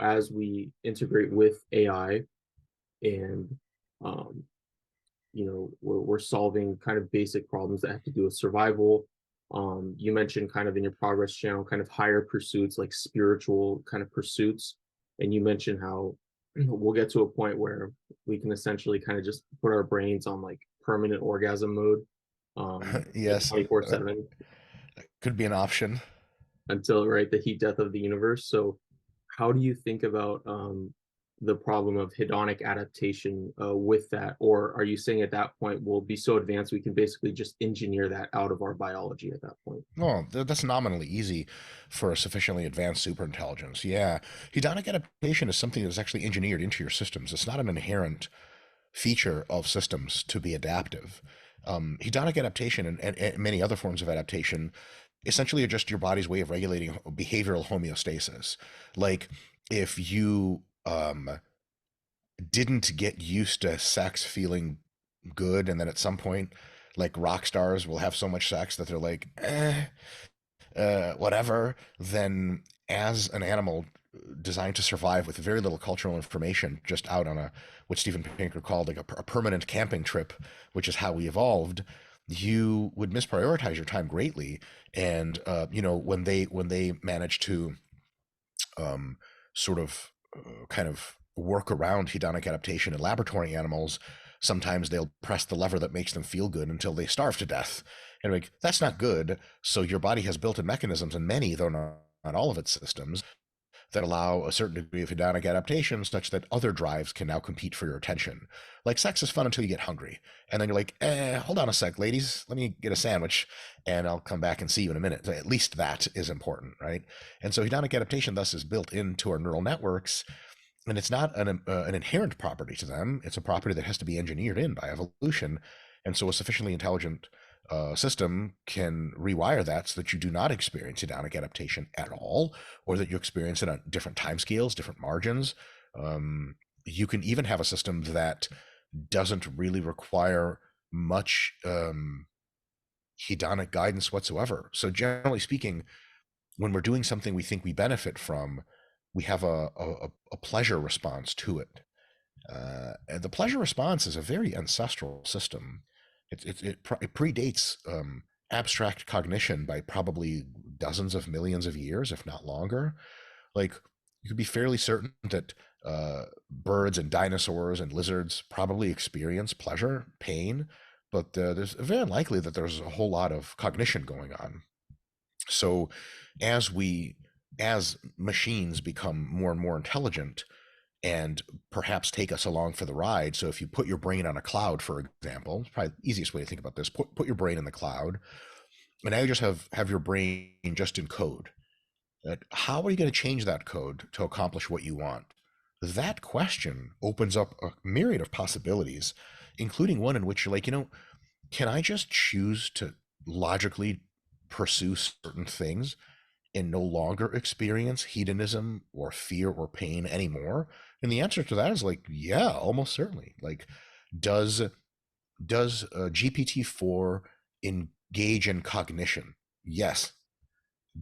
as we integrate with AI and um, we're solving kind of basic problems that have to do with survival. You mentioned kind of in your progress channel, kind of higher pursuits, like spiritual kind of pursuits. And you mentioned how we'll get to a point where we can essentially kind of just put our brains on like permanent orgasm mode, like Yes, 24/7 could be an option. until right the heat death of the universe. So how do you think about the problem of hedonic adaptation with that? Or are you saying at that point we'll be so advanced we can basically just engineer that out of our biology at that point? Well, that's nominally easy for a sufficiently advanced superintelligence. Yeah. Hedonic adaptation is something that's actually engineered into your systems. It's not an inherent feature of systems to be adaptive. Hedonic adaptation and many other forms of adaptation essentially are just your body's way of regulating behavioral homeostasis. Like if you didn't get used to sex feeling good, and then at some point, like rock stars will have so much sex that they're like, whatever, then as an animal designed to survive with very little cultural information, just out on a what Steven Pinker called like a permanent camping trip, which is how we evolved, you would misprioritize your time greatly. And when they manage to um, sort of kind of work around hedonic adaptation in laboratory animals, sometimes they'll press the lever that makes them feel good until they starve to death. And like, that's not good. So your body has built in mechanisms in many, though not all of its systems, that allow a certain degree of hedonic adaptation such that other drives can now compete for your attention. Like sex is fun until you get hungry. And then you're like, hold on a sec, ladies, let me get a sandwich and I'll come back and see you in a minute. So at least that is important, right? And so hedonic adaptation thus is built into our neural networks, and it's not an inherent property to them. It's a property that has to be engineered in by evolution. And so a sufficiently intelligent system can rewire that so that you do not experience hedonic adaptation at all, or that you experience it on different time scales, different margins. You can even have a system that doesn't really require much hedonic guidance whatsoever. So generally speaking, when we're doing something we think we benefit from, we have a pleasure response to it. And the pleasure response is a very ancestral system. It predates abstract cognition by probably dozens of millions of years, if not longer. Like you could be fairly certain that birds and dinosaurs and lizards probably experience pleasure, pain, but there's very unlikely that there's a whole lot of cognition going on. So as we as machines become more and more intelligent and perhaps take us along for the ride. So if you put your brain on a cloud, for example, it's probably the easiest way to think about this, put your brain in the cloud, and now you just have your brain just in code. How are you going to change that code to accomplish what you want? That question opens up a myriad of possibilities, including one in which you're like, can I just choose to logically pursue certain things and no longer experience hedonism or fear or pain anymore? And the answer to that is like, yeah, almost certainly. Like, does does GPT-4 engage in cognition? Yes.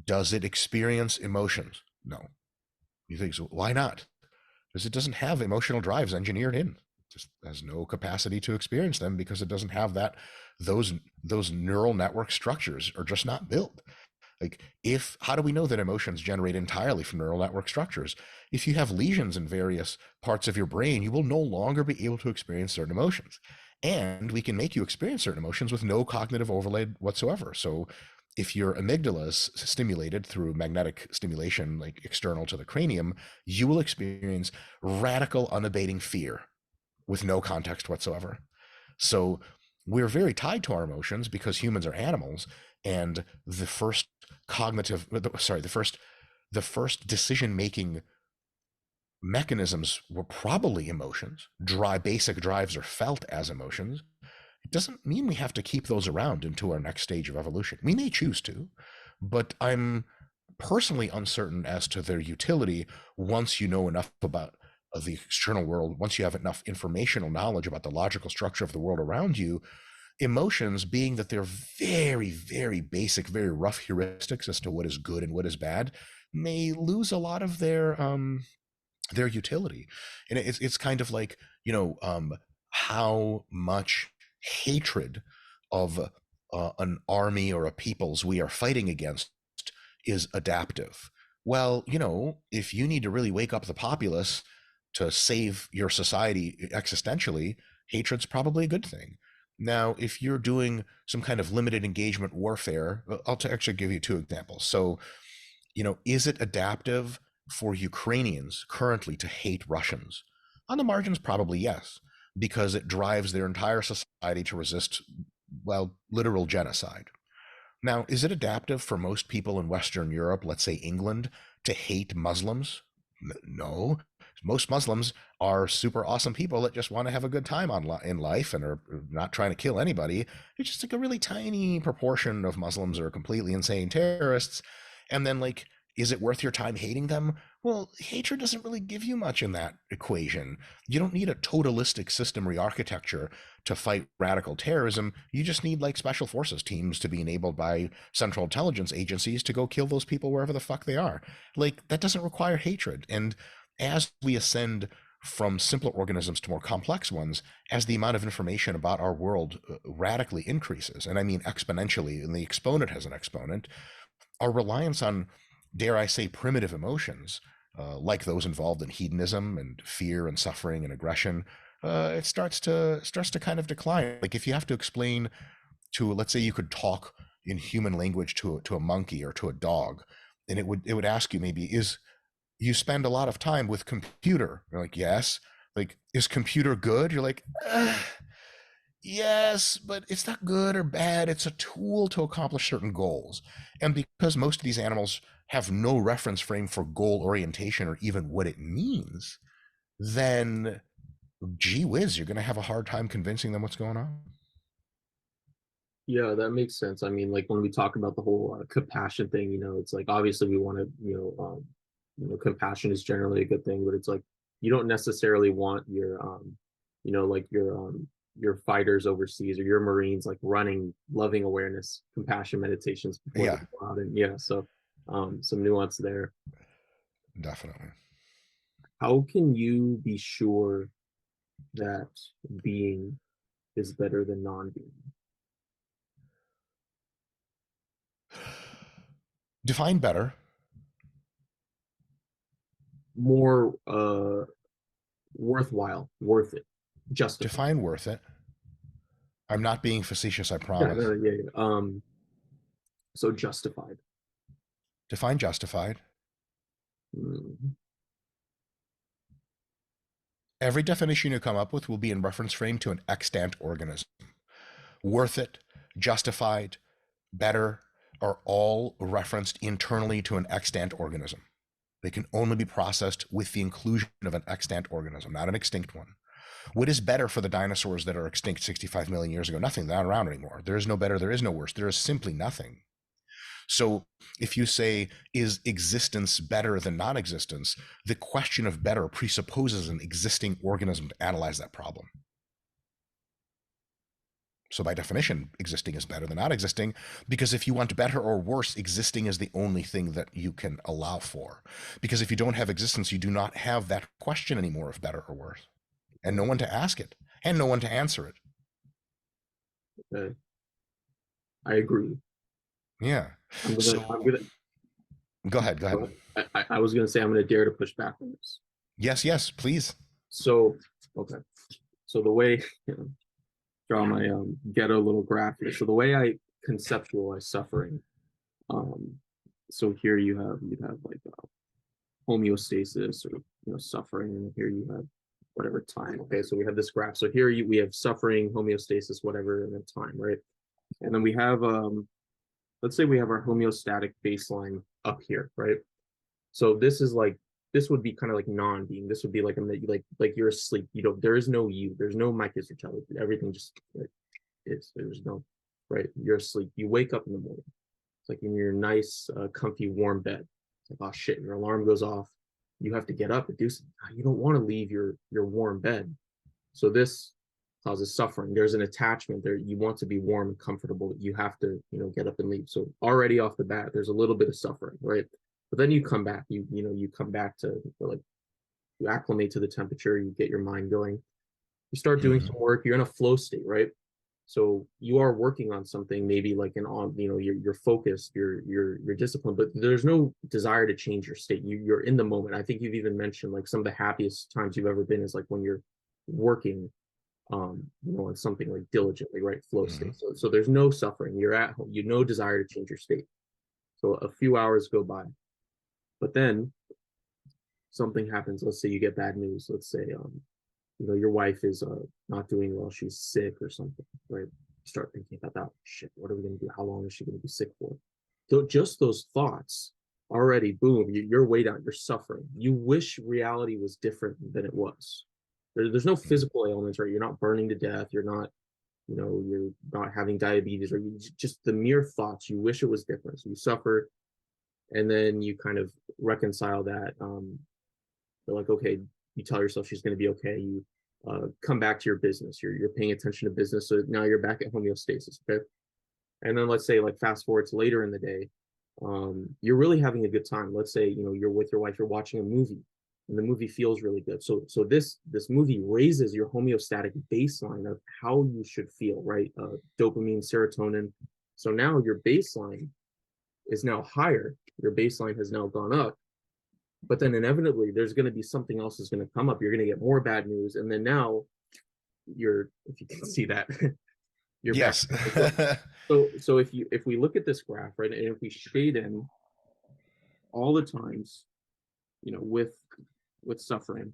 Does it experience emotions? No. You think so? Why not? Because it doesn't have emotional drives engineered in. It just has no capacity to experience them because it doesn't have that. Those neural network structures are just not built. Like, if how do we know that emotions generate entirely from neural network structures? If you have lesions in various parts of your brain, you will no longer be able to experience certain emotions. And we can make you experience certain emotions with no cognitive overlay whatsoever. So if your amygdala is stimulated through magnetic stimulation, like external to the cranium, you will experience radical, unabating fear with no context whatsoever. So we're very tied to our emotions because humans are animals, and the first cognitive, sorry, the first decision making mechanisms were probably emotions. Basic drives are felt as emotions. It doesn't mean we have to keep those around into our next stage of evolution. We may choose to, but I'm personally uncertain as to their utility once you know enough about the external world, once you have enough informational knowledge about the logical structure of the world around you. Emotions, being that they're very, very basic, very rough heuristics as to what is good and what is bad, may lose a lot of their their utility. And it's kind of like, how much hatred of an army or a peoples we are fighting against is adaptive. Well, if you need to really wake up the populace to save your society existentially, hatred's probably a good thing. Now, if you're doing some kind of limited engagement warfare, I'll actually give you two examples. So, is it adaptive for Ukrainians currently to hate Russians? On the margins, probably yes, because it drives their entire society to resist, well, literal genocide. Now, is it adaptive for most people in Western Europe, let's say England, to hate Muslims? No. Most Muslims are super awesome people that just want to have a good time in life and are not trying to kill anybody. It's just like a really tiny proportion of Muslims are completely insane terrorists. And then, like, is it worth your time hating them? Well, hatred doesn't really give you much in that equation. You don't need a totalistic system re-architecture to fight radical terrorism. You just need like special forces teams to be enabled by central intelligence agencies to go kill those people wherever the fuck they are. Like, that doesn't require hatred. And as we ascend from simpler organisms to more complex ones, as the amount of information about our world radically increases, and I mean exponentially, and the exponent has an exponent, our reliance on, dare I say, primitive emotions, like those involved in hedonism and fear and suffering and aggression, it starts to kind of decline. Like, if you have to explain to, let's say, you could talk in human language to a monkey or to a dog, and it would ask you, maybe, is you spend a lot of time with computer? You're like, yes. Like, is computer good? You're like, yes, but it's not good or bad. It's a tool to accomplish certain goals. And because most of these animals have no reference frame for goal orientation or even what it means, then gee whiz, you're going to have a hard time convincing them what's going on. Yeah, that makes sense. I mean, like when we talk about the whole compassion thing, it's like obviously we want to, compassion is generally a good thing, but it's like you don't necessarily want your, like your fighters overseas or your Marines like running loving awareness, compassion meditations before they Yeah, go out, and yeah, so some nuance there. definitely. How can you be sure that being is better than non-being? Define better. More worthwhile, worth it, justified. Define worth it. I'm not being facetious, I Yeah, no, promise. yeah, yeah. So justified. Define justified. Mm. Every definition you come up with will be in reference frame to an extant organism. Worth it, justified, better are all referenced internally to an extant organism. They can only be processed with the inclusion of an extant organism, not an extinct one. What is better for the dinosaurs that are extinct 65 million years ago? Nothing. They're not around anymore. There is no better. There is no worse. There is simply nothing. So if you say, is existence better than non existence? The question of better presupposes an existing organism to analyze that problem. So by definition, existing is better than not existing, because if you want better or worse, existing is the only thing that you can allow for. Because if you don't have existence, you do not have that question anymore of better or worse, and no one to ask it, and no one to answer it. Okay. I agree. Yeah. I'm gonna, I'm So gonna. go ahead. Go ahead. I was gonna say I'm gonna dare to push back on this. Yes. Yes. Please. So, okay. So the way, draw my ghetto little graph here. So the way I conceptualize suffering, um, so here you have like homeostasis or suffering, and here you have whatever time. Okay, so we have this graph. So here we have suffering, homeostasis, whatever, and then time, right? And then we have let's say we have our homeostatic baseline up here, right? So this would be kind of like non-being. This would be like like you're asleep. There is no you. There's no Mike is everything just like is. There's no right. You're asleep. You wake up in the morning. It's like in your nice, comfy, warm bed. It's like, oh shit, your alarm goes off. You have to get up and do something. You don't want to leave your warm bed. So this causes suffering. There's an attachment there. You want to be warm and comfortable. You have to, get up and leave. So already off the bat, there's a little bit of suffering, right? But then you come back. You come back to like you acclimate to the temperature, you get your mind going, you start doing Hmm. some work, you're in a flow state, right? So you are working on something, maybe like an on, you're focused, you're disciplined, but there's no desire to change your state. You're in the moment. I think you've even mentioned like some of the happiest times you've ever been is like when you're working, on something like diligently, right? Flow Hmm. state. So there's no suffering. You're at home. You no desire to change your state. So a few hours go by, but then something happens. Let's say you get bad news. Let's say your wife is not doing well, she's sick or something, right? Start thinking about that. Shit, what are we going to do? How long is she going to be sick for? So just those thoughts already, boom, you're way down, you're suffering. You wish reality was different than it was. There's no physical ailments, right? You're not burning to death, you're not having diabetes, or just the mere thoughts, you wish it was different, so you suffer. And then you kind of reconcile that. You're like, okay, you tell yourself she's going to be okay. You come back to your business. You're paying attention to business. So now you're back at homeostasis. Okay. And then let's say like fast forward to later in the day, you're really having a good time. Let's say, you're with your wife, you're watching a movie and the movie feels really good. So this movie raises your homeostatic baseline of how you should feel, right? Dopamine, serotonin. So now your baseline is now higher. Your baseline has now gone up, but then inevitably there's going to be something else is going to come up. You're going to get more bad news, and then now you're, if you can see that, you're back. Yes. So if we look at this graph, right, and if we shade in all the times, with suffering,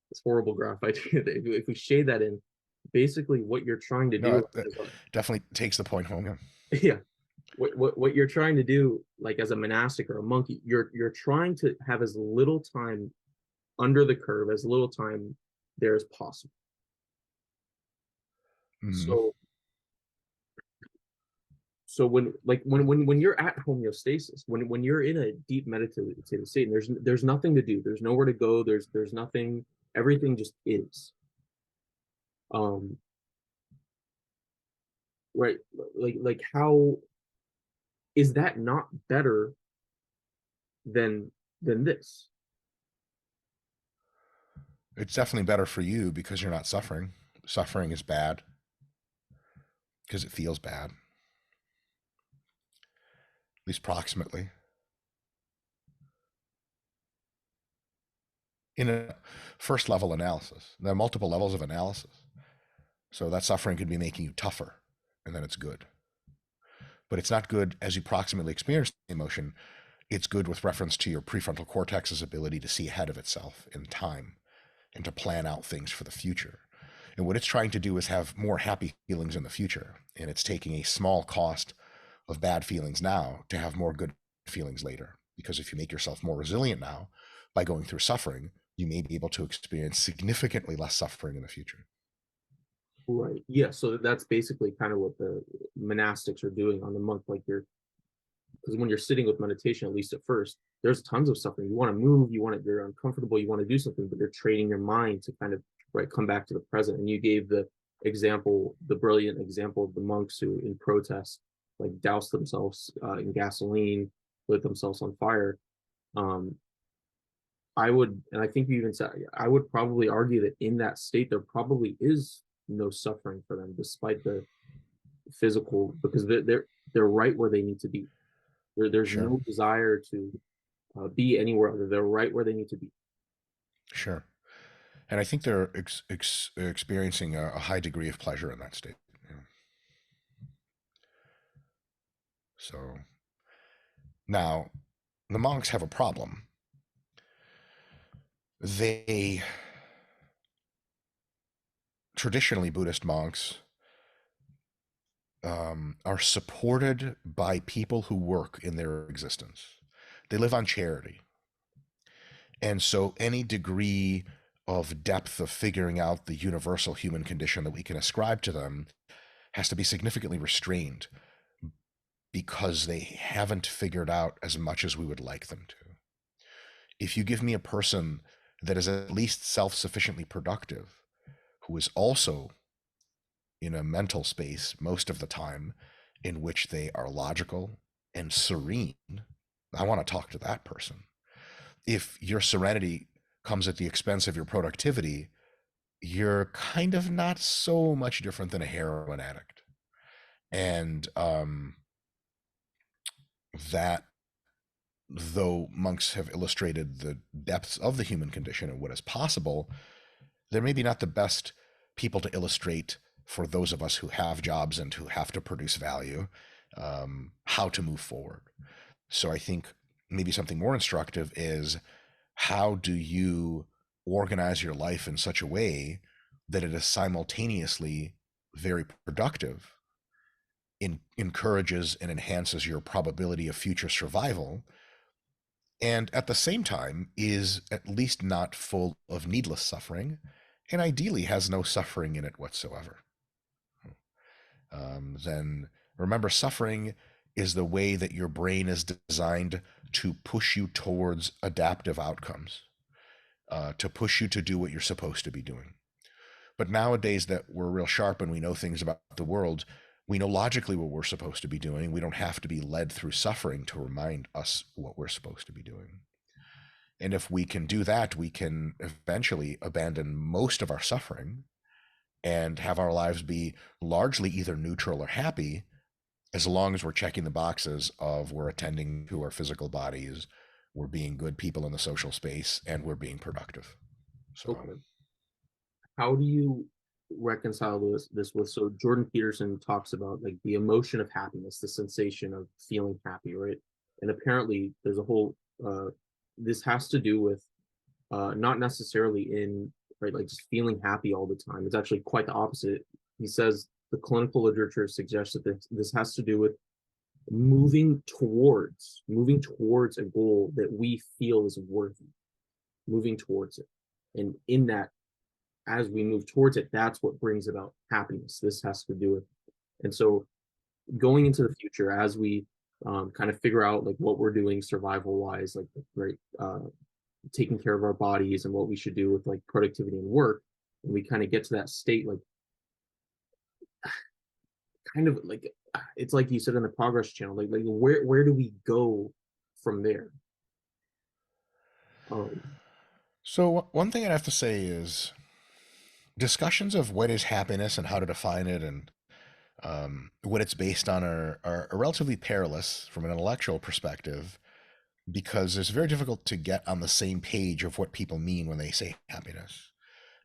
this horrible graph I did, if we shade that in, basically what you're trying to No, do that is, definitely takes the point home. Yeah. yeah, what you're trying to do, like as a monastic or a monkey, you're trying to have as little time under the curve, as little time there as possible. Hmm. So so when you're at homeostasis, when you're in a deep meditative state, and there's nothing to do, there's nowhere to go, there's nothing, everything just is. Um, right, like how is that not better than this? It's definitely better for you because you're not suffering. Suffering is bad because it feels bad, at least proximately. In a first level analysis, there are multiple levels of analysis. So that suffering could be making you tougher, and then it's good. But it's not good as you proximately experience the emotion. It's good with reference to your prefrontal cortex's ability to see ahead of itself in time and to plan out things for the future. And what it's trying to do is have more happy feelings in the future. And it's taking a small cost of bad feelings now to have more good feelings later. Because if you make yourself more resilient now by going through suffering, you may be able to experience significantly less suffering in the future. Right. Yeah. So that's basically kind of what the monastics are doing on the monk. Like because when you're sitting with meditation, at least at first, there's tons of suffering. You want to move, you're uncomfortable, you want to do something, but you're training your mind to kind of, right, come back to the present. And you gave the brilliant example of the monks who, in protest, like doused themselves in gasoline, lit themselves on fire. Um, and I think you even said, I would probably argue that in that state, there probably is no suffering for them, despite the physical, because they're right where they need to be. There's Sure, no desire to be anywhere other. They're right where they need to be. sure. And I think they're experiencing a high degree of pleasure in that state. You know? So now the monks have a problem. They traditionally Buddhist monks are supported by people who work in their existence. They live on charity. And so any degree of depth of figuring out the universal human condition that we can ascribe to them has to be significantly restrained because they haven't figured out as much as we would like them to. If you give me a person that is at least self sufficiently productive, who is also in a mental space most of the time in which they are logical and serene, I want to talk to that person. If your serenity comes at the expense of your productivity, you're kind of not so much different than a heroin addict. And that, though monks have illustrated the depths of the human condition and what is possible, they're maybe not the best people to illustrate for those of us who have jobs and who have to produce value, how to move forward. So I think maybe something more instructive is, how do you organize your life in such a way that it is simultaneously very productive, encourages and enhances your probability of future survival, and at the same time is at least not full of needless suffering, and ideally has no suffering in it whatsoever. Then remember, suffering is the way that your brain is designed to push you towards adaptive outcomes, to push you to do what you're supposed to be doing. But nowadays that we're real sharp and we know things about the world, we know logically what we're supposed to be doing. We don't have to be led through suffering to remind us what we're supposed to be doing. And if we can do that, we can eventually abandon most of our suffering and have our lives be largely either neutral or happy, as long as we're checking the boxes of we're attending to our physical bodies, we're being good people in the social space, and we're being productive. So Okay. How do you reconcile this with, so Jordan Peterson talks about like the emotion of happiness, the sensation of feeling happy, right? And apparently there's a whole this has to do with not necessarily in, right, like just feeling happy all the time. It's actually quite the opposite. He says the clinical literature suggests that this has to do with moving towards a goal that we feel is worthy, moving towards it. And in that, as we move towards it, that's what brings about happiness. This has to do with, and so going into the future, as we kind of figure out like what we're doing survival wise, like right, taking care of our bodies and what we should do with like productivity and work, and we kind of get to that state, like kind of like it's like you said in the progress channel, like where do we go from there? Um, So one thing I'd have to say is, discussions of what is happiness and how to define it, and what it's based on, are relatively perilous from an intellectual perspective, because it's very difficult to get on the same page of what people mean when they say happiness.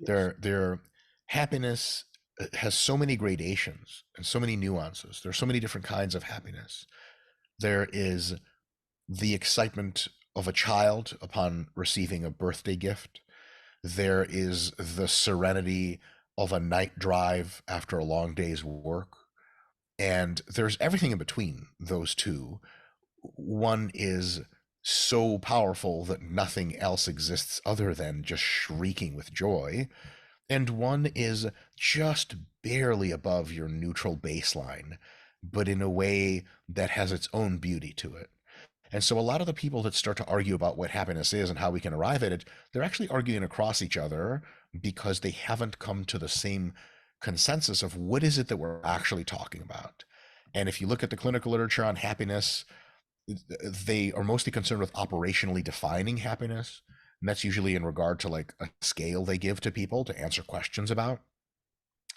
yes, Their happiness has so many gradations and so many nuances. There are so many different kinds of happiness. There is the excitement of a child upon receiving a birthday gift. There is the serenity of a night drive after a long day's work. And there's everything in between those two. One is so powerful that nothing else exists other than just shrieking with joy. And one is just barely above your neutral baseline, but in a way that has its own beauty to it. And so a lot of the people that start to argue about what happiness is and how we can arrive at it, they're actually arguing across each other, because they haven't come to the same consensus of what is it that we're actually talking about. And if you look at the clinical literature on happiness, they are mostly concerned with operationally defining happiness. And that's usually in regard to like a scale they give to people to answer questions about.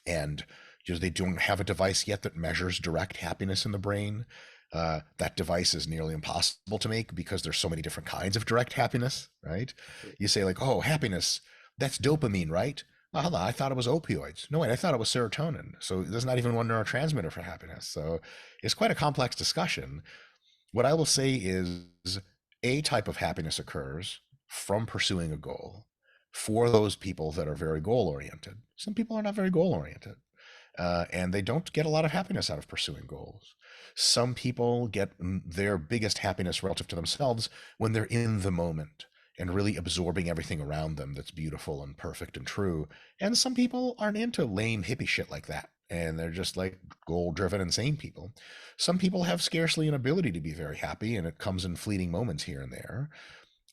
And just, they don't have a device yet that measures direct happiness in the brain. That device is nearly impossible to make because there's so many different kinds of direct happiness, right? You say like, oh, happiness, that's dopamine, right? Oh, hold on, I thought it was opioids. No, wait, I thought it was serotonin. So there's not even one neurotransmitter for happiness. So it's quite a complex discussion. What I will say is, a type of happiness occurs from pursuing a goal for those people that are very goal oriented. Some people are not very goal oriented, and they don't get a lot of happiness out of pursuing goals. Some people get their biggest happiness relative to themselves when they're in the moment and really absorbing everything around them that's beautiful and perfect and true. And some people aren't into lame hippie shit like that, and they're just like goal driven, insane people. Some people have scarcely an ability to be very happy, and it comes in fleeting moments here and there,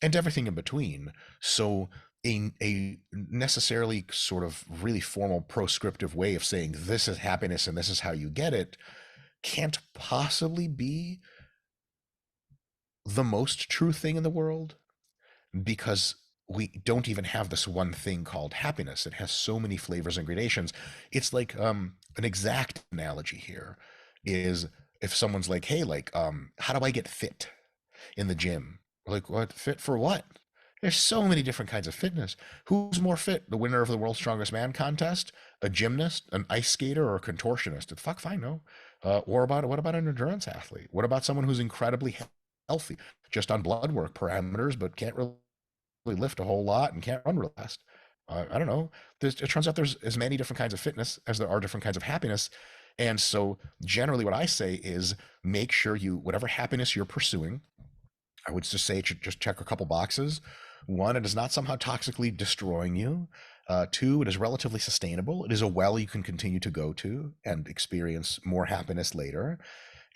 and everything in between. So a necessarily sort of really formal proscriptive way of saying this is happiness and this is how you get it can't possibly be the most true thing in the world, because we don't even have this one thing called happiness. It has so many flavors and gradations. It's like an exact analogy here is if someone's like, hey, like, how do I get fit in the gym? Like, what? Fit for what? There's so many different kinds of fitness. Who's more fit? The winner of the World's Strongest Man contest? A gymnast, an ice skater, or a contortionist? Fuck, fine, no. Or about what about an endurance athlete? What about someone who's incredibly healthy, just on blood work parameters, but can't really lift a whole lot and can't run real fast? I don't know. It turns out there's as many different kinds of fitness as there are different kinds of happiness. And so, generally, what I say is make sure you, whatever happiness you're pursuing, I would just say just check a couple boxes. One, it is not somehow toxically destroying you. Two, it is relatively sustainable. It is a well you can continue to go to and experience more happiness later.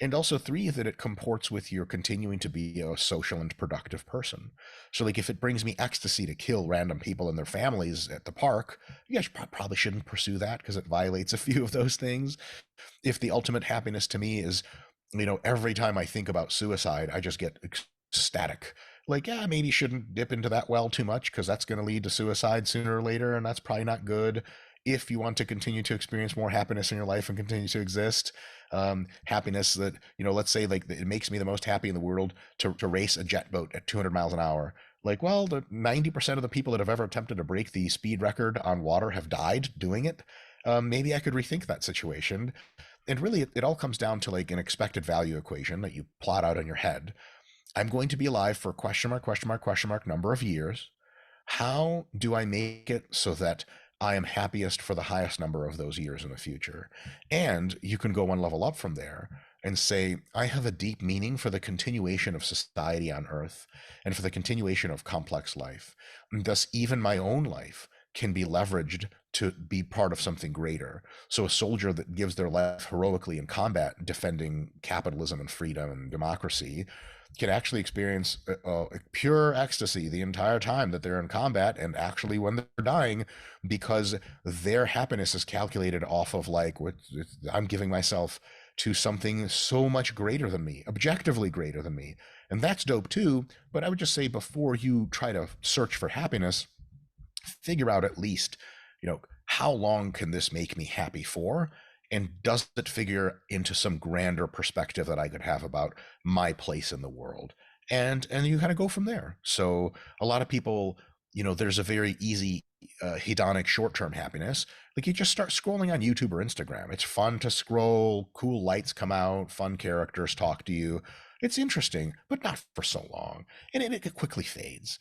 And also, three, that it comports with your continuing to be a social and productive person. So, like, if it brings me ecstasy to kill random people and their families at the park, you guys probably shouldn't pursue that because it violates a few of those things. If the ultimate happiness to me is, every time I think about suicide, I just get ecstatic. Like, yeah, maybe shouldn't dip into that well too much because that's going to lead to suicide sooner or later, and that's probably not good. If you want to continue to experience more happiness in your life and continue to exist, happiness that, let's say, like, it makes me the most happy in the world to race a jet boat at 200 miles an hour. Like, well, the 90% of the people that have ever attempted to break the speed record on water have died doing it. Maybe I could rethink that situation. And really, it all comes down to like an expected value equation that you plot out in your head. I'm going to be alive for question mark, question mark, question mark number of years. How do I make it so that I am happiest for the highest number of those years in the future? And you can go one level up from there and say, I have a deep meaning for the continuation of society on Earth and for the continuation of complex life. And thus, even my own life can be leveraged to be part of something greater. So a soldier that gives their life heroically in combat defending capitalism and freedom and democracy can actually experience pure ecstasy the entire time that they're in combat and actually when they're dying, because their happiness is calculated off of like what I'm giving myself to something so much greater than me, objectively greater than me. And that's dope too. But I would just say, before you try to search for happiness, figure out at least, how long can this make me happy for? And does it figure into some grander perspective that I could have about my place in the world? And you kind of go from there. So a lot of people, there's a very easy hedonic short-term happiness. Like, you just start scrolling on YouTube or Instagram. It's fun to scroll, cool lights come out, fun characters talk to you. It's interesting, but not for so long. And it quickly fades.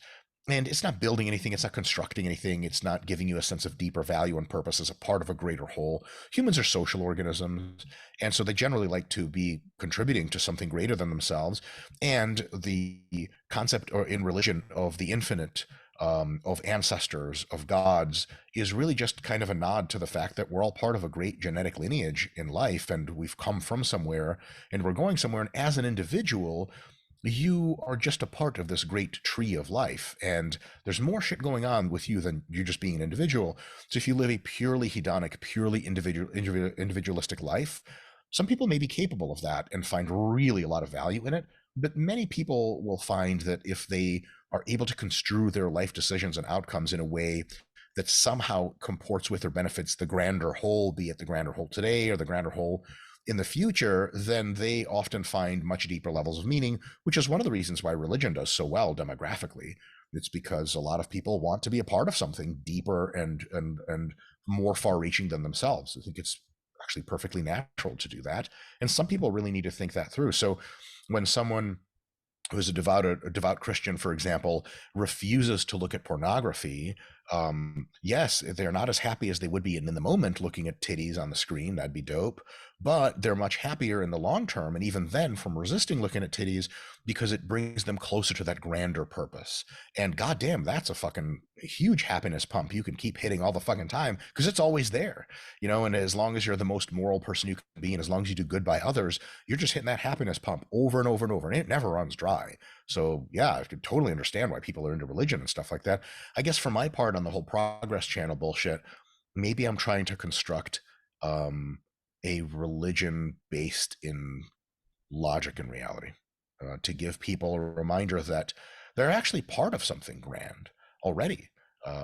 And it's not building anything, it's not constructing anything, it's not giving you a sense of deeper value and purpose as a part of a greater whole. Humans are social organisms, and so they generally like to be contributing to something greater than themselves. And the concept, or in religion, of the infinite, of ancestors, of gods, is really just kind of a nod to the fact that we're all part of a great genetic lineage in life, and we've come from somewhere, and we're going somewhere. And as an individual, you are just a part of this great tree of life, and there's more shit going on with you than you just being an individual. So if you live a purely hedonic, purely individualistic life, some people may be capable of that and find really a lot of value in it, but many people will find that if they are able to construe their life decisions and outcomes in a way that somehow comports with or benefits the grander whole, be it the grander whole today or the grander whole in the future, then they often find much deeper levels of meaning, which is one of the reasons why religion does so well demographically. It's because a lot of people want to be a part of something deeper and more far-reaching than themselves. I think it's actually perfectly natural to do that, and some people really need to think that through. So when someone who's a devout Christian, for example, refuses to look at pornography, yes, they're not as happy as they would be in the moment looking at titties on the screen. That'd be dope. But they're much happier in the long term, and even then, from resisting looking at titties, because it brings them closer to that grander purpose. And goddamn, that's a fucking huge happiness pump you can keep hitting all the fucking time, because it's always there, and as long as you're the most moral person you can be, and as long as you do good by others, you're just hitting that happiness pump over and over and over, and it never runs dry. So yeah, I could totally understand why people are into religion and stuff like that. I guess for my part on the whole progress channel bullshit, maybe I'm trying to construct a religion based in logic and reality, to give people a reminder that they're actually part of something grand. already,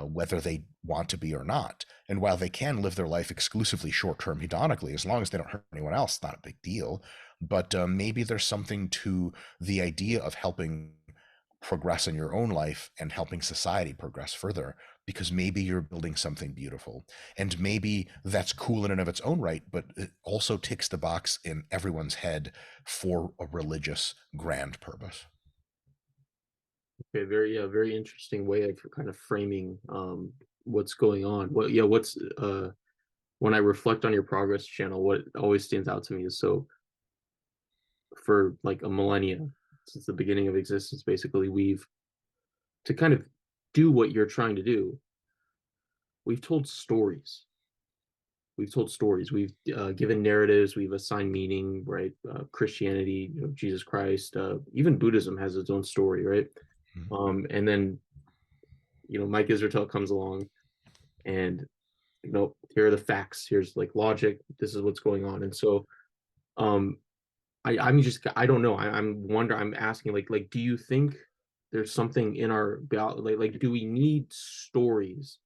whether they want to be or not. And while they can live their life exclusively short-term hedonically, as long as they don't hurt anyone else, not a big deal. But maybe there's something to the idea of helping progress in your own life and helping society progress further, because maybe you're building something beautiful, and maybe that's cool in and of its own right, but it also ticks the box in everyone's head for a religious grand purpose. Okay, very, yeah, very interesting way of kind of framing what's going on. What yeah, what's when I reflect on your progress channel, what always stands out to me is, so for like a millennia, since the beginning of existence, basically, we've, to kind of do what you're trying to do, we've told stories. We've told stories. We've given narratives. We've assigned meaning, right? Christianity, Jesus Christ, even Buddhism has its own story, right? Mhm. And then Mike Israetel comes along, and nope, here are the facts. Here's like logic. This is what's going on. And so, um, I don't know. I'm asking, like, do you think there's something in our like, do we need stories?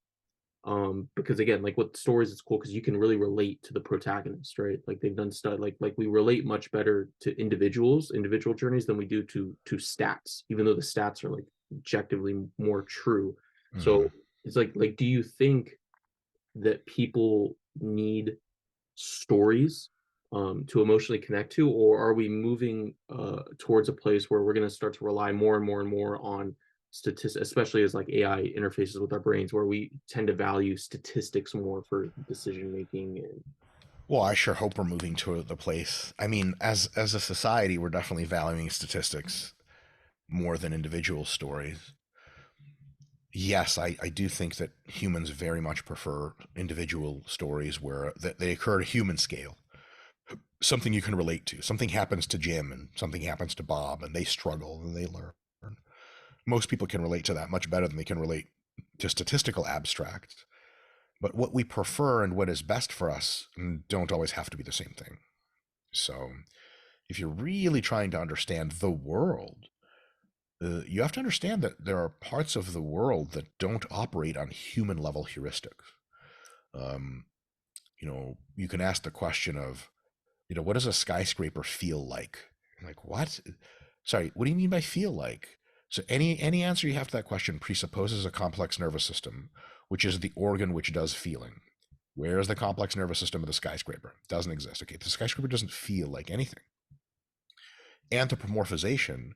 Because again, like, with stories, it's cool because you can really relate to the protagonist, right? Like, they've done stuff, like we relate much better to individual journeys, than we do to stats, even though the stats are like objectively more true. So Mhm. it's like, do you think that people need stories to emotionally connect to, or are we moving towards a place where we're going to start to rely more and more and more on statistics, especially as like AI interfaces with our brains, where we tend to value statistics more for decision making? And Well, I sure hope we're moving to the place. I mean, as a society, we're definitely valuing statistics more than individual stories. Yes, I do think that humans very much prefer individual stories where they occur at a human scale, something you can relate to. Something happens to Jim and something happens to Bob, and they struggle and they learn. Most people can relate to that much better than they can relate to statistical abstracts. But what we prefer and what is best for us don't always have to be the same thing. So, if you're really trying to understand the world, you have to understand that there are parts of the world that don't operate on human level heuristics. Um, you can ask the question of, what does a skyscraper feel like? Like, what? Sorry, what do you mean by feel like? So any answer you have to that question presupposes a complex nervous system, which is the organ which does feeling. Where is the complex nervous system of the skyscraper? Doesn't exist. Okay, the skyscraper doesn't feel like anything. Anthropomorphization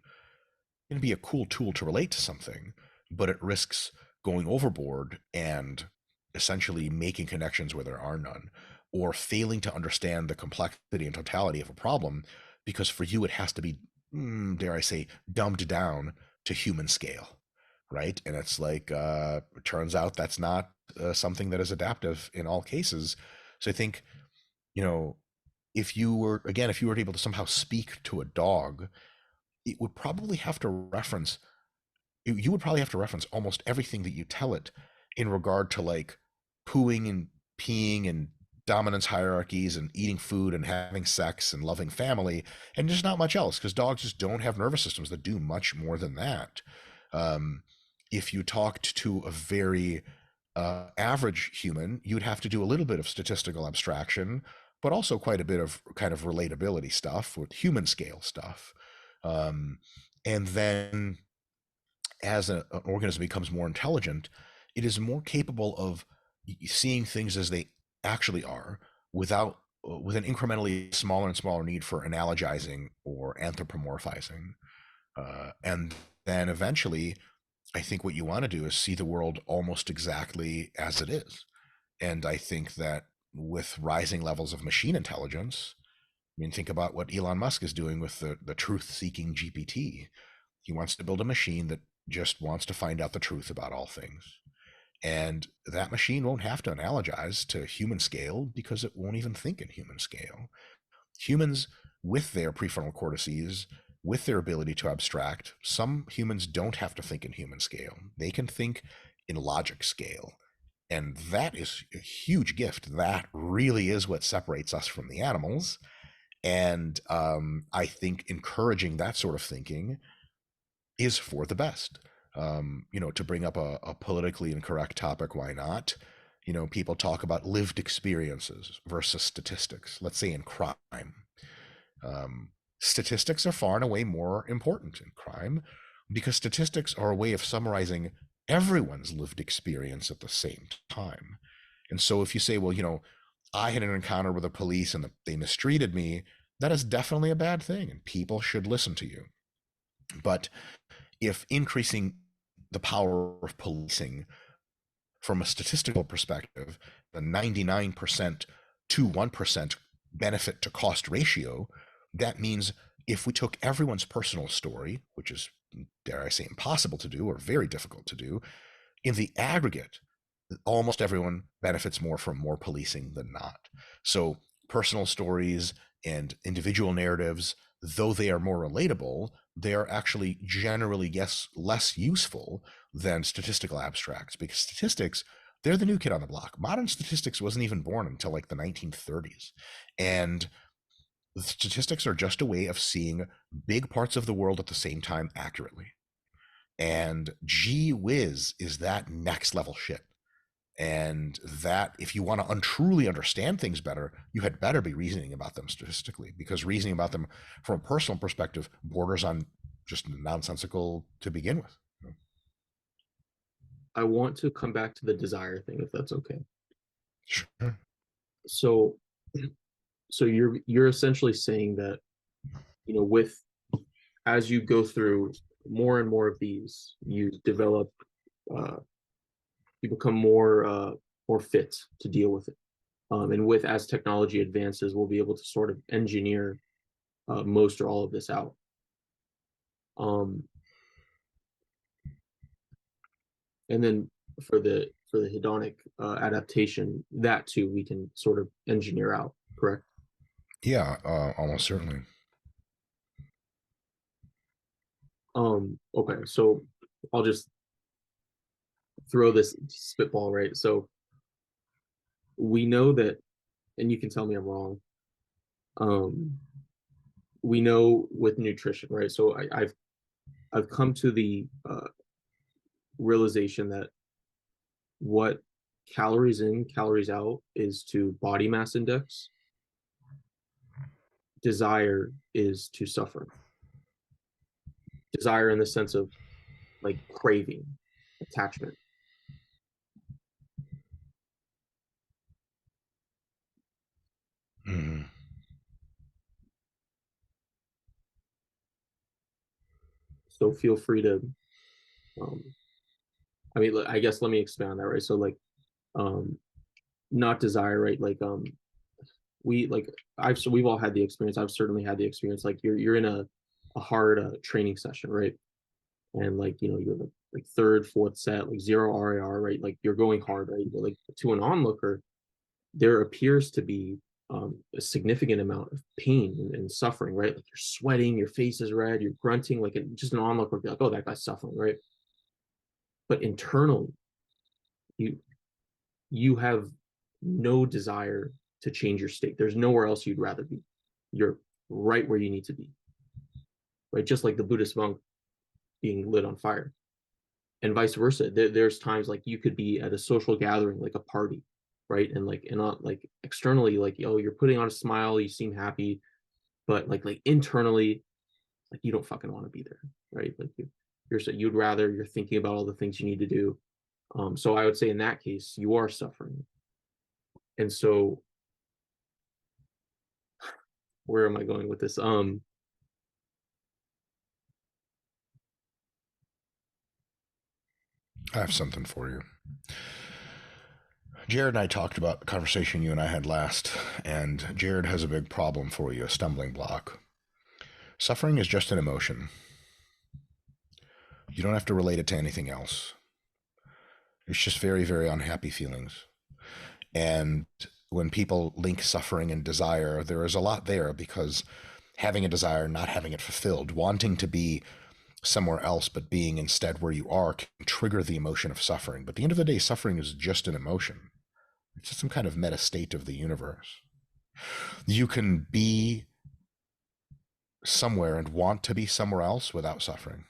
can be a cool tool to relate to something, but it risks going overboard and essentially making connections where there are none, or failing to understand the complexity and totality of a problem, because for you it has to be, dare I say, dumbed down to human scale, right? And it's like, it turns out that's not something that is adaptive in all cases. So I think, you know, if you were able to somehow speak to a dog, it would probably have to reference you would probably have to reference almost everything that you tell it in regard to like pooing and peeing and dominance hierarchies and eating food and having sex and loving family, and just not much else, because dogs just don't have nervous systems that do much more than that. Um, if you talked to a very average human, you'd have to do a little bit of statistical abstraction, but also quite a bit of kind of relatability stuff with human scale stuff. Um, and then as an organism becomes more intelligent, it is more capable of seeing things as they actually are, without with an incrementally smaller and smaller need for analogizing or anthropomorphizing. And then eventually, I think what you want to do is see the world almost exactly as it is. And I think that with rising levels of machine intelligence, I mean, think about what Elon Musk is doing with the truth seeking GPT. He wants to build a machine that just wants to find out the truth about all things. And that machine won't have to analogize to human scale because it won't even think in human scale. Humans, with their prefrontal cortices, with their ability to abstract, some humans don't have to think in human scale. They can think in logic scale. And that is a huge gift. That really is what separates us from the animals. And I think encouraging that sort of thinking is for the best. To bring up a politically incorrect topic, why not? People talk about lived experiences versus statistics. Let's say in crime, statistics are far and away more important in crime because statistics are a way of summarizing everyone's lived experience at the same time. And so if you say, well, I had an encounter with the police and they mistreated me, that is definitely a bad thing and people should listen to you. But if increasing the power of policing from a statistical perspective, the 99% to 1% benefit to cost ratio, that means if we took everyone's personal story, which is, dare I say, impossible to do or very difficult to do, in the aggregate, almost everyone benefits more from more policing than not. So personal stories and individual narratives, though they are more relatable, they are actually generally, yes, less useful than statistical abstracts, because statistics, they're the new kid on the block. Modern statistics wasn't even born until like the 1930s. And statistics are just a way of seeing big parts of the world at the same time accurately. And gee whiz, is that next level shit. And that, if you want to truly understand things better, you had better be reasoning about them statistically, because reasoning about them from a personal perspective borders on just nonsensical to begin with. I want to come back to the desire thing, if that's okay. Sure. So, so you're essentially saying that, with as you go through more and more of these, you develop, you become more fit to deal with it. And with as technology advances, we'll be able to sort of engineer most or all of this out. Um, and then for the hedonic adaptation, that too we can sort of engineer out. Correct? Yeah, almost certainly. Okay, so I'll just throw this spitball, right? So we know that, and you can tell me I'm wrong. Um, we know with nutrition, right? So I've come to the realization that what calories in, calories out is to body mass index. Desire is to suffer. Desire in the sense of like craving, attachment. Mm-hmm. So feel free to, um, I mean, I guess let me expand on that, right? So like, um, not desire, right? Like, we like so we've all had the experience. I've certainly had the experience. Like you're in a hard training session, right? And like you're like third, fourth set, like zero RAR, right? Like you're going hard, right? But like to an onlooker, there appears to be a significant amount of pain and suffering, right? Like you're sweating, your face is red, you're grunting, like just an onlooker would be like, oh, that guy's suffering, right? But internally, you you have no desire to change your state. There's nowhere else you'd rather be. You're right where you need to be, right? Just like the Buddhist monk being lit on fire, and vice versa. There's times like you could be at a social gathering, like a party, right? And like and not like externally, like oh, you're putting on a smile, you seem happy, but like internally, like you don't fucking want to be there, right? Like you're thinking about all the things you need to do. So I would say in that case, you are suffering. And so where am I going with this? I have something for you. Jared and I talked about the conversation you and I had last, and Jared has a big problem for you, a stumbling block. Suffering is just an emotion. You don't have to relate it to anything else. It's just very, very unhappy feelings. And when people link suffering and desire, there is a lot there because having a desire, not having it fulfilled, wanting to be somewhere else but being instead where you are can trigger the emotion of suffering. But at the end of the day, suffering is just an emotion. It's just some kind of meta state of the universe. You can be somewhere and want to be somewhere else without suffering.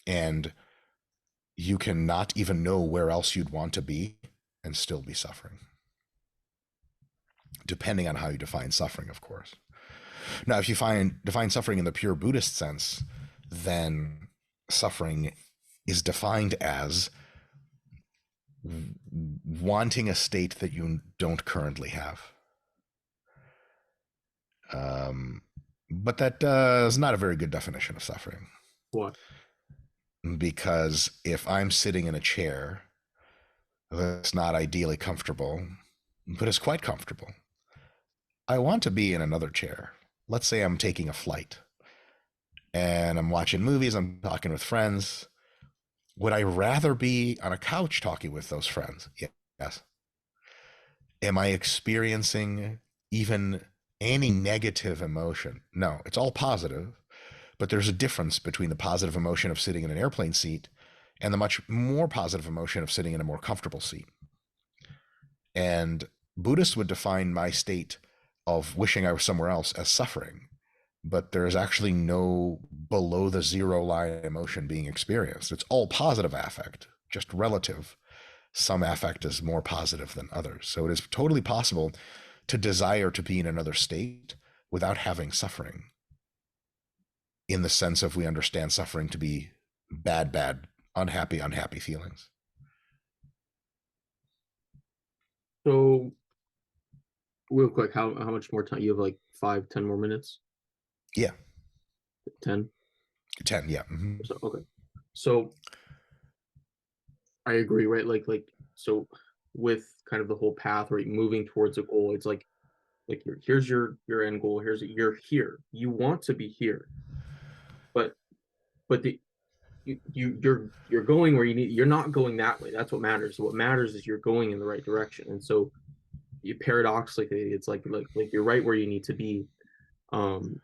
And you can not even know where else you'd want to be and still be suffering, depending on how you define suffering, of course. Now, if you define suffering in the pure Buddhist sense, then suffering is defined as wanting a state that you don't currently have. But that is not a very good definition of suffering. What? Because if I'm sitting in a chair that's not ideally comfortable, but is quite comfortable, I want to be in another chair. Let's say I'm taking a flight and I'm watching movies, I'm talking with friends. Would I rather be on a couch talking with those friends? Yes. Am I experiencing even any negative emotion? No, it's all positive. But there's a difference between the positive emotion of sitting in an airplane seat and the much more positive emotion of sitting in a more comfortable seat. And Buddhists would define my state of wishing I was somewhere else as suffering. But there is actually no below the zero line emotion being experienced. It's all positive affect, just relative. Some affect is more positive than others. So it is totally possible to desire to be in another state without having suffering, in the sense of we understand suffering to be bad, unhappy feelings. So real quick, how much more time? You have like 5, 10 more minutes? Yeah. 10? 10, yeah. Mm-hmm. So, okay. So I agree, right? So with kind of the whole path, right, moving towards a goal, it's like here's your end goal. You're here. You want to be here, but the you're going where you need. You're not going that way. That's what matters. So what matters is you're going in the right direction. And so you paradoxically, it's like you're right where you need to be. Um,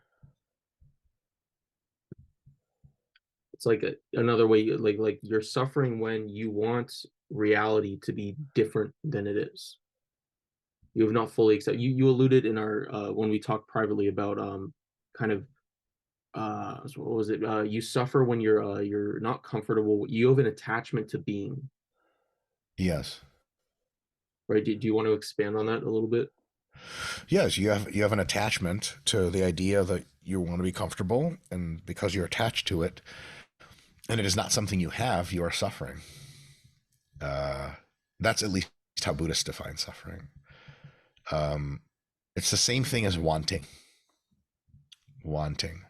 it's like another way, like you're suffering when you want reality to be different than it is. You have not fully accepted. You alluded in our when we talked privately about kind of so what was it? You suffer when you're not comfortable. You have an attachment to being, Yes. right? Do you want to expand on that a little bit? Yes, you have an attachment to the idea that you want to be comfortable, and because you're attached to it, and it is not something you have, you are suffering. Uh, that's at least how Buddhists define suffering. Um, it's the same thing as wanting. Wanting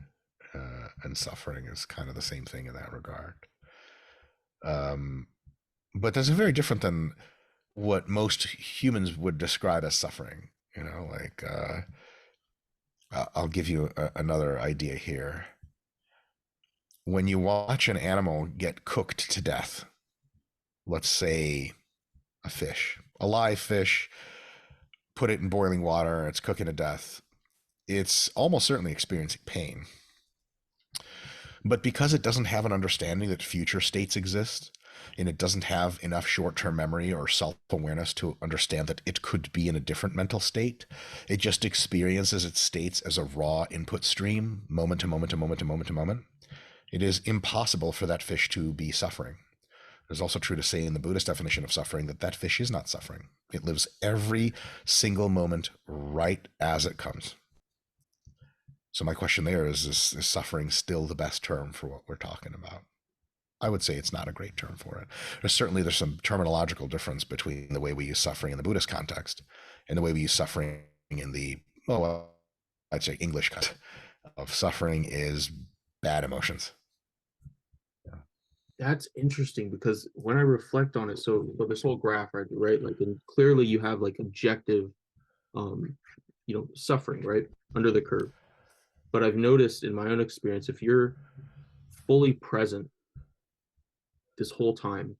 and suffering is kind of the same thing in that regard. Um, but that's very different than what most humans would describe as suffering. I'll give you another idea here. When you watch an animal get cooked to death, let's say a fish, a live fish, put it in boiling water, it's cooking to death, it's almost certainly experiencing pain. But because it doesn't have an understanding that future states exist, and it doesn't have enough short-term memory or self-awareness to understand that it could be in a different mental state, it just experiences its states as a raw input stream, moment to moment to moment to moment to moment. It is impossible for that fish to be suffering. It is also true to say in the Buddhist definition of suffering that that fish is not suffering. It lives every single moment right as it comes. So my question there is suffering still the best term for what we're talking about? I would say it's not a great term for it. There's some terminological difference between the way we use suffering in the Buddhist context and the way we use suffering in the, well, I'd say English context of suffering is bad emotions. That's interesting because when I reflect on it, so this whole graph, right, like, and clearly you have like objective, um, suffering, right, under the curve. But I've noticed in my own experience, if you're fully present this whole time,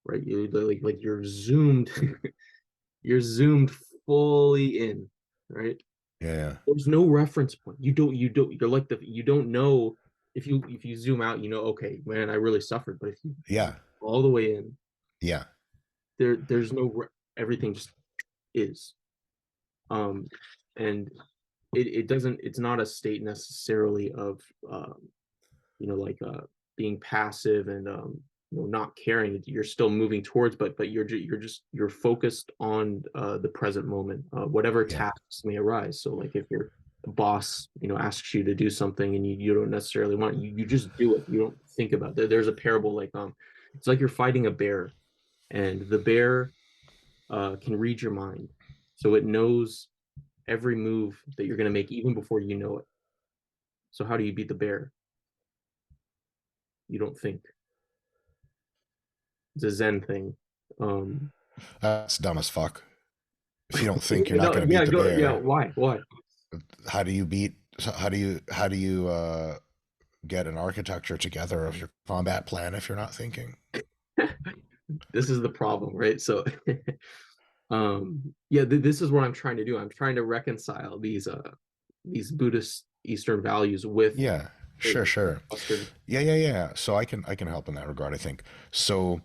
right, you're zoomed, you're zoomed fully in, right? Yeah. There's no reference point. You're like you don't know if you zoom out, okay, man, I really suffered. But if you Yeah. all the way in, Yeah. there's no everything just is. Um, and it doesn't. It's not a state necessarily of like being passive and not caring. You're still moving towards, but you're focused on the present moment, whatever Yeah. tasks may arise. So like if your boss asks you to do something and you don't necessarily want it, you just do it. You don't think about it. There's a parable like it's like you're fighting a bear, and the bear can read your mind, so it knows every move that you're going to make even before you know it. So how do you beat the bear? You don't think. It's a Zen thing. Um, That's dumb as fuck. If you don't think, you're not no, going to yeah, beat the go, yeah. bear. Why? Why? How do you beat? How do you get an architecture together of your combat plan if you're not thinking? This is the problem, right? So, yeah, this is what I'm trying to do. I'm trying to reconcile these Buddhist Eastern values with Yeah, sure, the sure. Western. Yeah, yeah, yeah. So I can help in that regard, I think. So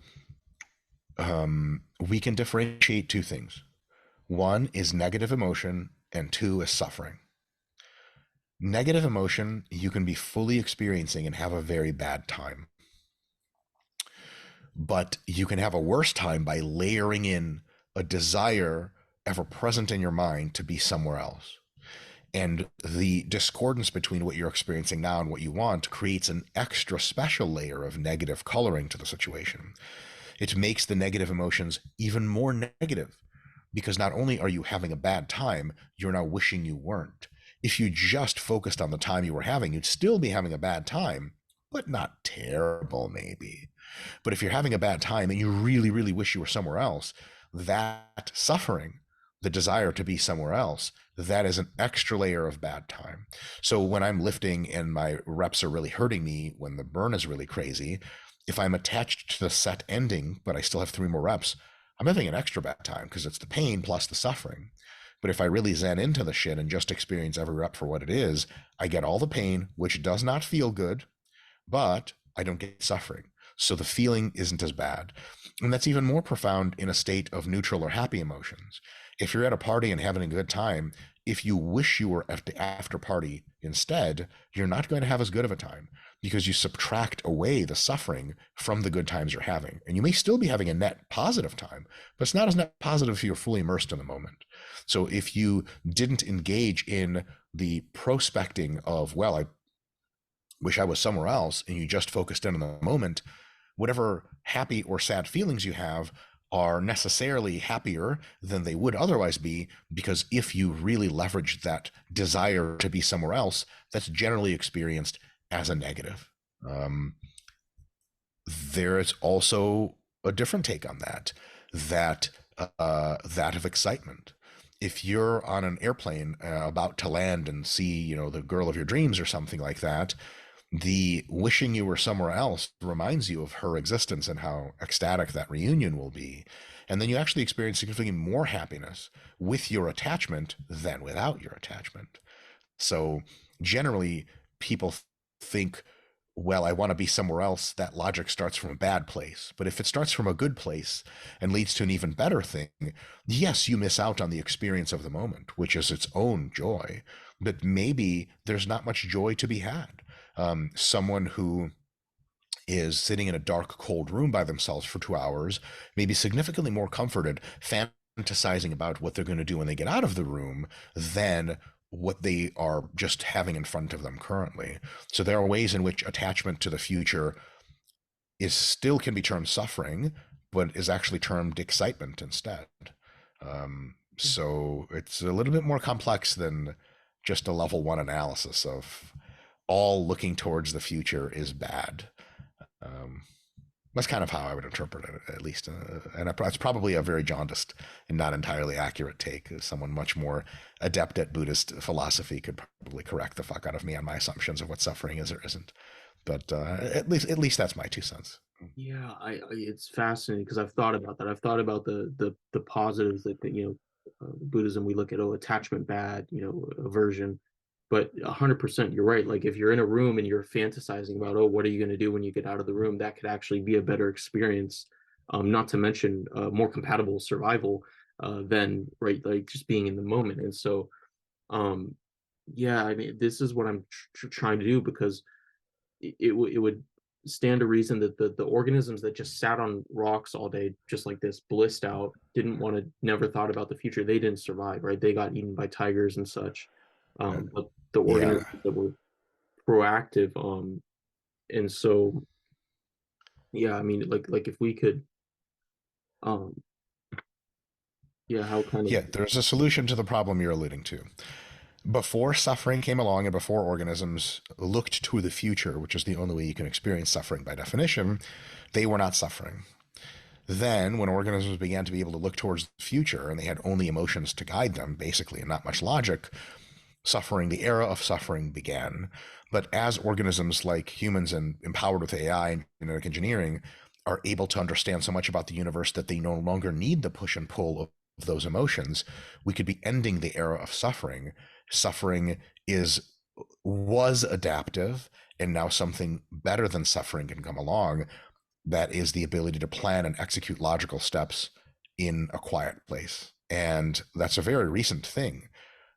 we can differentiate two things. One is negative emotion, and two is suffering. Negative emotion, you can be fully experiencing and have a very bad time. But you can have a worse time by layering in a desire ever present in your mind to be somewhere else. And the discordance between what you're experiencing now and what you want creates an extra special layer of negative coloring to the situation. It makes the negative emotions even more negative because not only are you having a bad time, you're now wishing you weren't. If you just focused on the time you were having, you'd still be having a bad time, but not terrible, maybe. But if you're having a bad time and you really, really wish you were somewhere else, that suffering, the desire to be somewhere else, that is an extra layer of bad time. So when I'm lifting and my reps are really hurting me, when the burn is really crazy, if I'm attached to the set ending, but I still have 3 more reps, I'm having an extra bad time because it's the pain plus the suffering. But if I really zen into the shit and just experience every rep for what it is, I get all the pain, which does not feel good, but I don't get suffering. So the feeling isn't as bad. And that's even more profound in a state of neutral or happy emotions. If you're at a party and having a good time, if you wish you were at the after party instead, you're not going to have as good of a time because you subtract away the suffering from the good times you're having. And you may still be having a net positive time, but it's not as net positive if you're fully immersed in the moment. So if you didn't engage in the prospecting of, well, I wish I was somewhere else, and you just focused in on the moment, whatever happy or sad feelings you have are necessarily happier than they would otherwise be, because if you really leverage that desire to be somewhere else, that's generally experienced as a negative. Um, there is also a different take on that, that that of excitement. If you're on an airplane about to land and see, the girl of your dreams or something like that, the wishing you were somewhere else reminds you of her existence and how ecstatic that reunion will be. And then you actually experience significantly more happiness with your attachment than without your attachment. So generally, people think, well, I want to be somewhere else. That logic starts from a bad place. But if it starts from a good place and leads to an even better thing, yes, you miss out on the experience of the moment, which is its own joy. But maybe there's not much joy to be had. Someone who is sitting in a dark, cold room by themselves for 2 hours may be significantly more comforted fantasizing about what they're going to do when they get out of the room than what they are just having in front of them currently. So there are ways in which attachment to the future is still can be termed suffering, but is actually termed excitement instead. So it's a little bit more complex than just a level one analysis of all looking towards the future is bad. Um, that's kind of how I would interpret it, at least. And it's probably a very jaundiced and not entirely accurate take. Someone much more adept at Buddhist philosophy could probably correct the fuck out of me on my assumptions of what suffering is or isn't. But at least that's my 2 cents. Yeah, it's fascinating because I've thought about that. I've thought about the positives that Buddhism, we look at, oh, attachment bad, aversion, but 100% you're right. Like if you're in a room and you're fantasizing about, oh, what are you going to do when you get out of the room, that could actually be a better experience. Not to mention more compatible survival than, right, like just being in the moment. And so um yeah, I mean, this is what I'm trying to do, because it would stand to reason that the organisms that just sat on rocks all day, just like this, blissed out, didn't want to, never thought about the future, they didn't survive, right? They got eaten by tigers and such. Uh, But the yeah, organisms that were proactive, and so yeah, I mean, like if we could, um, yeah, how kind of yeah. There's a solution to the problem you're alluding to. Before suffering came along and before organisms looked to the future, which is the only way you can experience suffering by definition, they were not suffering. Then, when organisms began to be able to look towards the future and they had only emotions to guide them, basically, and not much logic, suffering, the era of suffering began. But as organisms like humans and empowered with AI and genetic engineering are able to understand so much about the universe that they no longer need the push and pull of those emotions, we could be ending the era of suffering. Suffering is was adaptive, and now something better than suffering can come along. That is the ability to plan and execute logical steps in a quiet place. And that's a very recent thing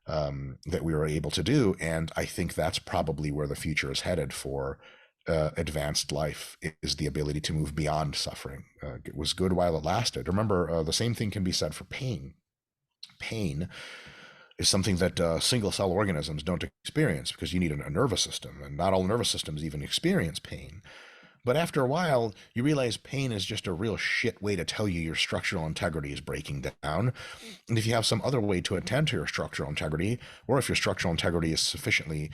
that we were able to do. And I think that's probably where the future is headed for advanced life, is the ability to move beyond suffering. It was good while it lasted. Remember, the same thing can be said for pain. Pain is something that single cell organisms don't experience because you need a nervous system, and not all nervous systems even experience pain. But after a while, you realize pain is just a real shit way to tell you your structural integrity is breaking down. And if you have some other way to attend to your structural integrity, or if your structural integrity is sufficiently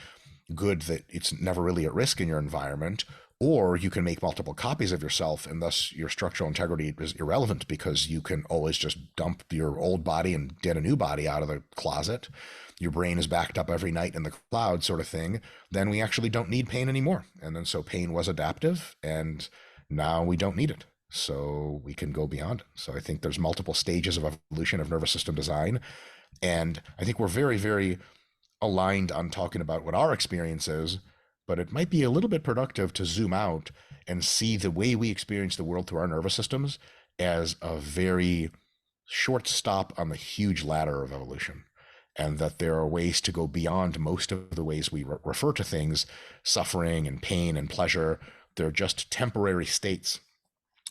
good that it's never really at risk in your environment, or you can make multiple copies of yourself and thus your structural integrity is irrelevant because you can always just dump your old body and get a new body out of the closet, your brain is backed up every night in the cloud sort of thing, then we actually don't need pain anymore. And then so pain was adaptive, and now we don't need it. So we can go beyond it. So I think there's multiple stages of evolution of nervous system design. And I think we're very, very aligned on talking about what our experience is, but it might be a little bit productive to zoom out and see the way we experience the world through our nervous systems as a very short stop on the huge ladder of evolution. And that there are ways to go beyond most of the ways we refer to things, suffering and pain and pleasure. They're just temporary states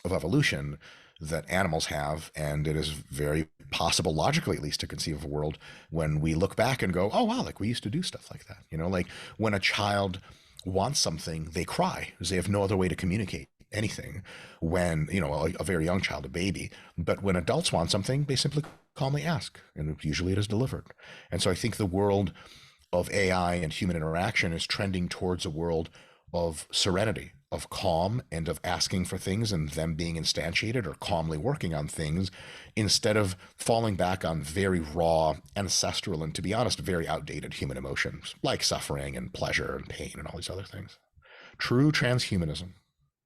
of evolution that animals have, and it is very possible, logically at least, to conceive of a world when we look back and go, oh wow, like we used to do stuff like that. You know, like when a child wants something, they cry because they have no other way to communicate anything. When, you know, a very young child, a baby. But when adults want something, they simply calmly ask, and usually it is delivered. And so I think the world of AI and human interaction is trending towards a world of serenity, of calm, and of asking for things and them being instantiated or calmly working on things, instead of falling back on very raw, ancestral, and to be honest, very outdated human emotions like suffering and pleasure and pain and all these other things. True transhumanism.